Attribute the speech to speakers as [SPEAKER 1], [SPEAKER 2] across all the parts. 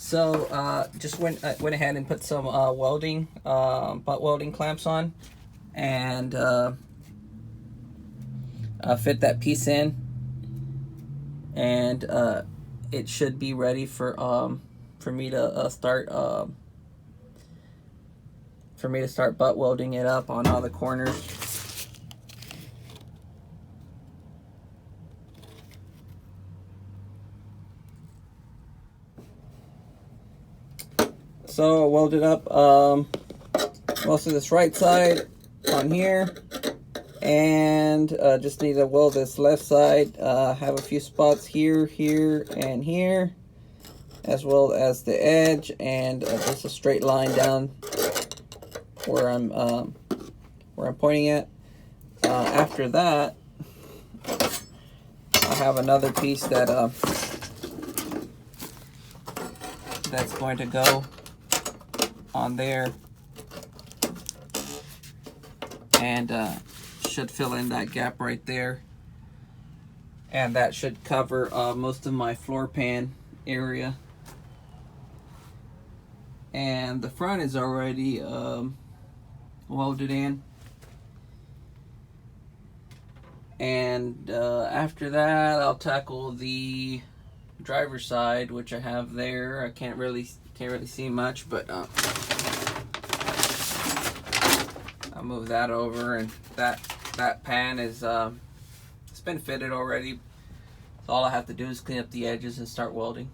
[SPEAKER 1] So just went ahead and put some butt welding clamps on, and fit that piece in, and it should be ready for me to start butt welding it up on all the corners. So I welded up most of this right side on here, and just need to weld this left side. Have a few spots here, here, and here, as well as the edge, and just a straight line down where I'm pointing at. After that, I have another piece that that's going to go on there, and should fill in that gap right there, and that should cover most of my floor pan area. And the front is already welded in, and after that I'll tackle the driver's side, which I have there. I can't really see much, but I'll move that over, and that pan is it's been fitted already, so all I have to do is clean up the edges and start welding.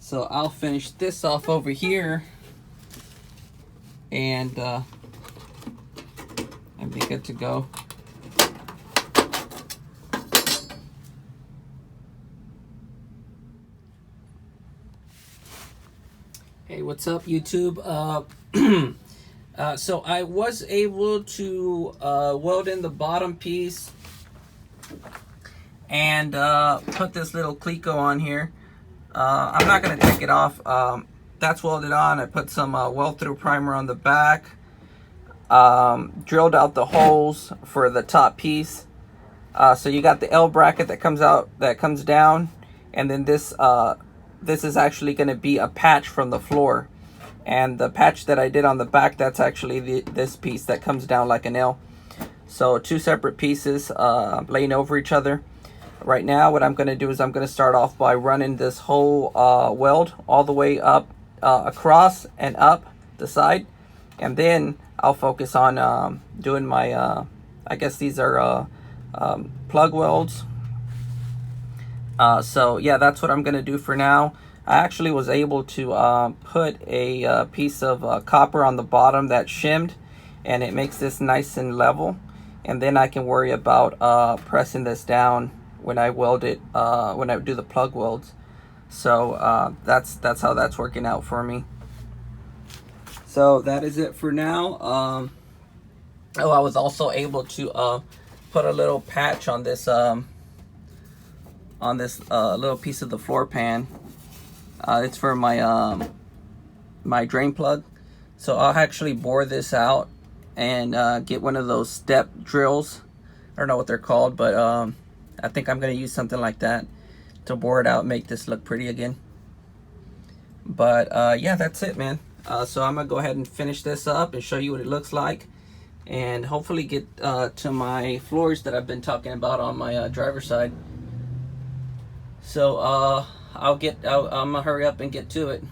[SPEAKER 1] So I'll finish this off over here, and be good to go. Hey, what's up, YouTube? So I was able to weld in the bottom piece and put this little cleco on here. I'm not going to take it off. That's welded on. I put some weld through primer on the back. Drilled out the holes for the top piece. So you got the L bracket that comes down, and then this is actually going to be a patch from the floor, and the patch that I did on the back, that's actually this piece that comes down like an L. So two separate pieces laying over each other. Right now what I'm going to do is I'm going to start off by running this whole weld all the way up across and up the side, and then I'll focus on doing my I guess these are plug welds. So yeah, that's what I'm gonna do for now. I actually was able to put a piece of copper on the bottom that shimmed, and it makes this nice and level, and then I can worry about pressing this down when I weld it, when I do the plug welds. So that's how that's working out for me. So that is it for now. Oh, I was also able to put a little patch on this little piece of the floor pan. It's for my my drain plug. So I'll actually bore this out and get one of those step drills. I don't know what they're called, but I think I'm gonna use something like that to bore it out and make this look pretty again. But yeah, that's it, man. So I'm gonna go ahead and finish this up and show you what it looks like, and hopefully get to my floors that I've been talking about on my driver's side. So I'm gonna hurry up and get to it.